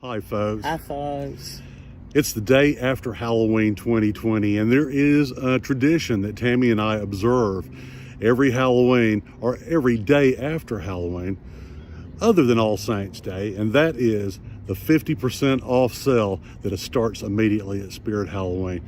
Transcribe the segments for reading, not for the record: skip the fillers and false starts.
Hi, folks. Hi, folks. It's the day after Halloween 2020, and there is a tradition that Tammy and I observe every Halloween or every day after Halloween, other than All Saints Day, and that is the 50% off sale that starts immediately at Spirit Halloween.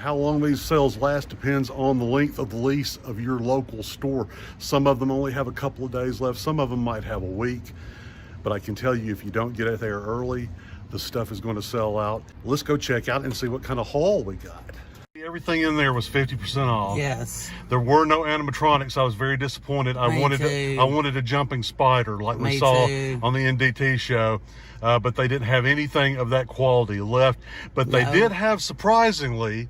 how long these sales last depends on the length of the lease of your local store. Some of them only have a couple of days left. Some of them might have a week. But I can tell you, if you don't get it there early, the stuff is going to sell out. Let's go check out and see what kind of haul we got. Everything in there was 50% off. Yes. There were no animatronics. I was very disappointed. I wanted a jumping spider like we saw on the NDT show, but they didn't have anything of that quality left. But they did have, surprisingly,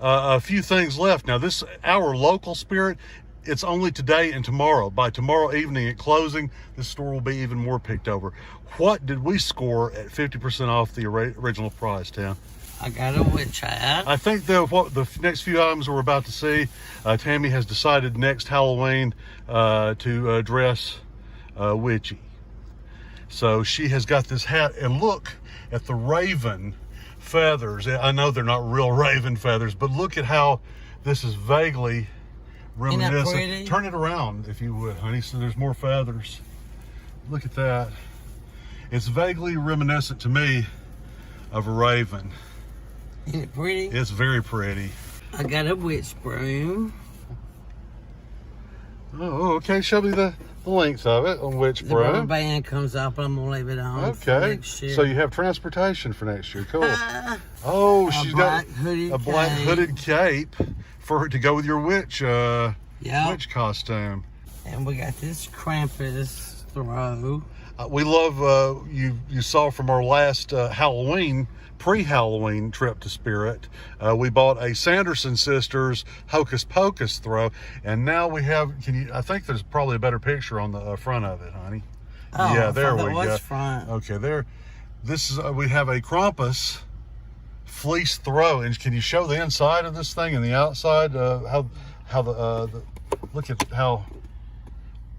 a few things left. Now, our local Spirit, it's only today and tomorrow. By tomorrow evening at closing, this store will be even more picked over. What did we score at 50% off the original price, Tam? I got a witch hat. I think the next few items we're about to see, Tammy has decided next Halloween to dress witchy. So she has got this hat, and look at the raven feathers. I know they're not real raven feathers, but look at how this is vaguely reminiscent. Turn it around if you would, honey, so there's more feathers. Look at that. It's vaguely reminiscent to me of a raven. Isn't it pretty? It's very pretty. I got a witch broom. Oh, okay. Show me the length of it on witch broom. The rubber band comes off, but I'm going to leave it on. Okay. So you have transportation for next year. Cool. Oh, she's got a black hooded cape for her to go with your witch witch costume. And we got this Krampus throw. We love, you saw from our last Halloween, pre-Halloween trip to Spirit, we bought a Sanderson Sisters Hocus Pocus throw, and now we have, I think there's probably a better picture on the front of it, honey. Oh, yeah, there we go. Front. Okay, there. This is, we have a Krampus fleece throw, and can you show the inside of this thing and the outside? Look at how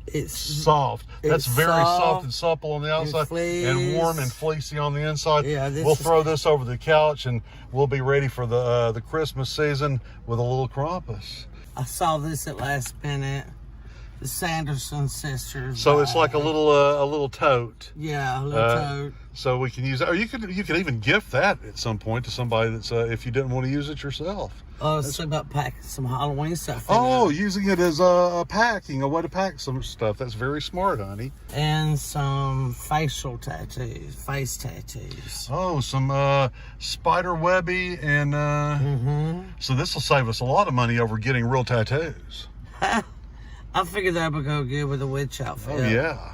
it's soft. That's very soft and supple on the outside, and warm and fleecy on the inside. Yeah, we'll throw this over the couch, and we'll be ready for the Christmas season with a little Krampus. I saw this at last minute. The Sanderson Sisters. So it's like a little tote. Yeah, a little tote. So we can use that, or you could even gift that at some point to somebody that's if you didn't want to use it yourself. It's about packing some Halloween stuff. Using it as a way to pack some stuff. That's very smart, honey. And some facial tattoos, face tattoos. Oh, some spider webby, and so this will save us a lot of money over getting real tattoos. I figured that would go good with a witch outfit. Oh, yeah.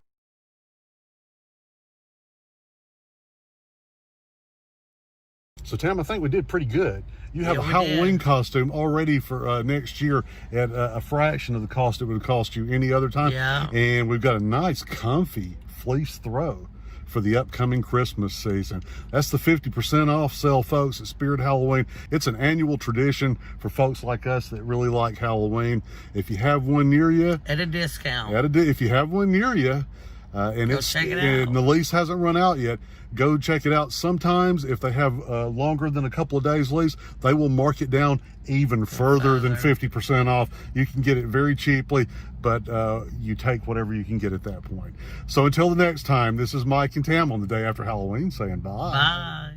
So, Tam, I think we did pretty good. You have a Halloween costume already for next year at a fraction of the cost it would cost you any other time. Yeah. And we've got a nice, comfy fleece throw for the upcoming Christmas season. That's the 50% off sale, folks, at Spirit Halloween. It's an annual tradition for folks like us that really like Halloween. If you have one near you, at a discount. If you have one near you, and check it out. And the lease hasn't run out yet, go check it out. Sometimes if they have longer than a couple of days lease, they will mark it down even further than 50% off. You can get it very cheaply, but you take whatever you can get at that point. So until the next time, this is Mike and Tam on the day after Halloween saying bye. Bye.